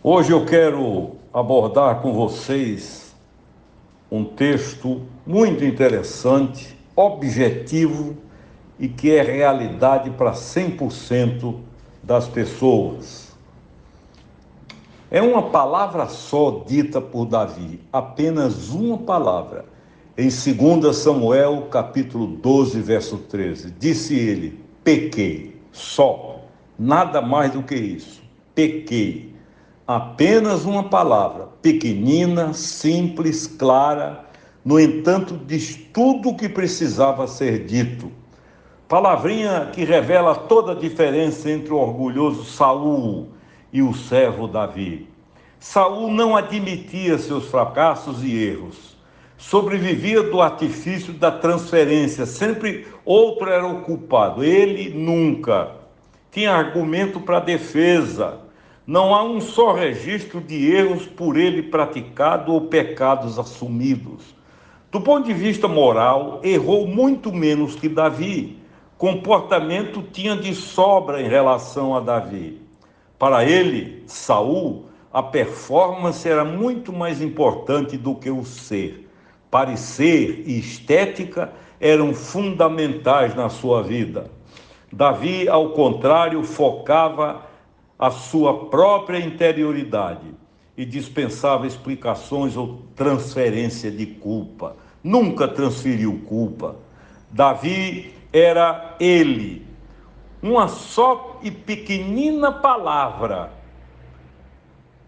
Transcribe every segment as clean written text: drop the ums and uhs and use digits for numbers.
Hoje eu quero abordar com vocês um texto muito interessante, objetivo e que é realidade para 100% das pessoas. É uma palavra só dita por Davi, apenas uma palavra. Em 2 Samuel, capítulo 12, verso 13, disse ele: pequei, só, nada mais do que isso, pequei. Apenas uma palavra, pequenina, simples, clara, no entanto, diz tudo o que precisava ser dito. Palavrinha que revela toda a diferença entre o orgulhoso Saul e o servo Davi. Saul não admitia seus fracassos e erros. Sobrevivia do artifício da transferência, sempre outro era o culpado, ele nunca. Tinha argumento para defesa. Não há um só registro de erros por ele praticado ou pecados assumidos. Do ponto de vista moral, errou muito menos que Davi. Comportamento tinha de sobra em relação a Davi. Para ele, Saul, a performance era muito mais importante do que o ser. Parecer e estética eram fundamentais na sua vida. Davi, ao contrário, focava a sua própria interioridade e dispensava explicações ou transferência de culpa. Nunca transferiu culpa. Davi era ele. Uma só e pequenina palavra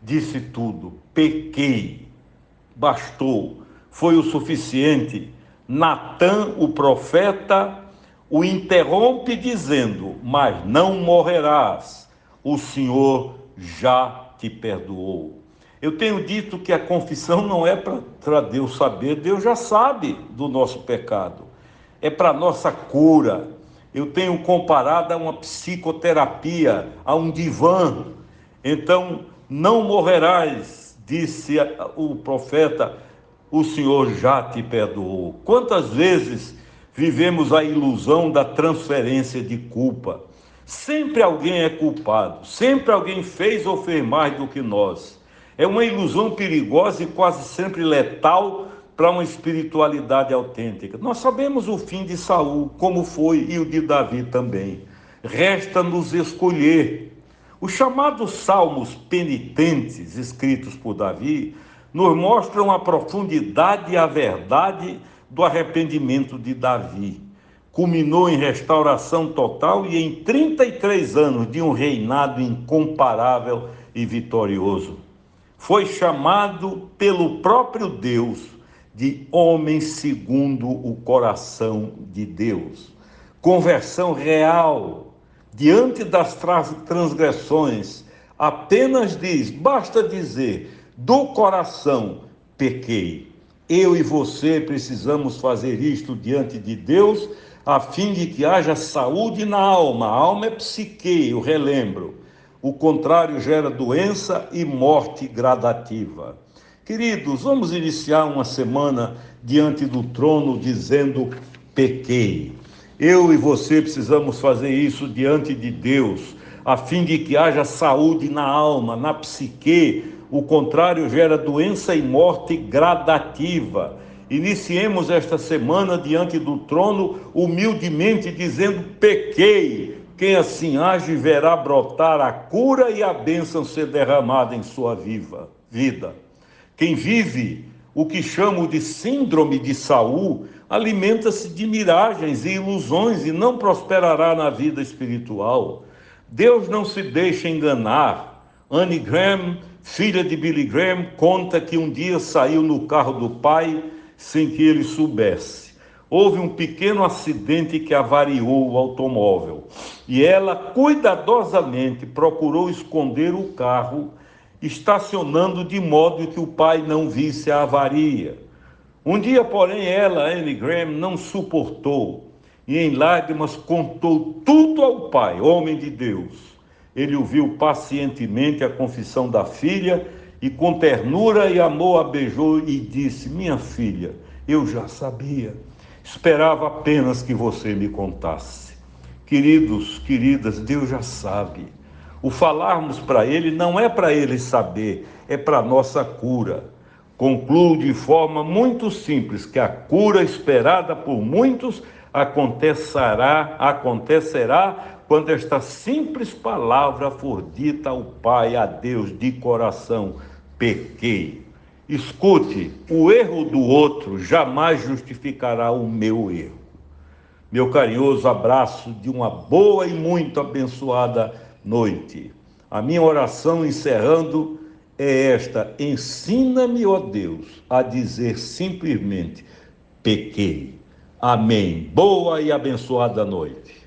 disse tudo. Pequei. Bastou. Foi o suficiente. Natã, o profeta, o interrompe dizendo: mas não morrerás. O Senhor já te perdoou. Eu tenho dito que a confissão não é para Deus saber, Deus já sabe do nosso pecado. É para nossa cura. Eu tenho comparado a uma psicoterapia, a um divã. Então, não morrerás, disse o profeta, o Senhor já te perdoou. Quantas vezes vivemos a ilusão da transferência de culpa? Sempre alguém é culpado, sempre alguém fez ou fez mais do que nós. É uma ilusão perigosa e quase sempre letal para uma espiritualidade autêntica. Nós sabemos o fim de Saul, como foi, e o de Davi também. Resta-nos escolher. Os chamados salmos penitentes, escritos por Davi, nos mostram a profundidade e a verdade do arrependimento de Davi. Culminou em restauração total e em 33 anos de um reinado incomparável e vitorioso. Foi chamado pelo próprio Deus de homem segundo o coração de Deus. Conversão real, diante das transgressões, apenas diz, basta dizer, do coração pequei. Eu e você precisamos fazer isto diante de Deus, a fim de que haja saúde na alma. A alma é psique, eu relembro. O contrário gera doença e morte gradativa. Queridos, vamos iniciar uma semana diante do trono dizendo pequei. Eu e você precisamos fazer isso diante de Deus, a fim de que haja saúde na alma, na psique. O contrário gera doença e morte gradativa. Iniciemos esta semana diante do trono, humildemente dizendo pequei. Quem assim age verá brotar a cura e a bênção ser derramada em sua vida. Quem vive o que chamo de síndrome de Saul, alimenta-se de miragens e ilusões e não prosperará na vida espiritual. Deus não se deixa enganar. Anne Graham, filha de Billy Graham, conta que um dia saiu no carro do pai sem que ele soubesse. Houve um pequeno acidente que avariou o automóvel e ela cuidadosamente procurou esconder o carro, estacionando de modo que o pai não visse a avaria. Um dia, porém, ela, Anne Graham, não suportou e em lágrimas contou tudo ao pai, homem de Deus. Ele ouviu pacientemente a confissão da filha e com ternura e amor a beijou e disse: minha filha, eu já sabia, esperava apenas que você me contasse. Queridos, queridas, Deus já sabe. O falarmos para Ele não é para Ele saber, é para nossa cura. Concluo de forma muito simples que a cura esperada por muitos acontecerá quando esta simples palavra for dita ao Pai, a Deus, de coração: pequei. Escute, o erro do outro jamais justificará o meu erro. Meu carinhoso abraço de uma boa e muito abençoada noite. A minha oração encerrando é esta: ensina-me, ó Deus, a dizer simplesmente: pequei. Amém. Boa e abençoada noite.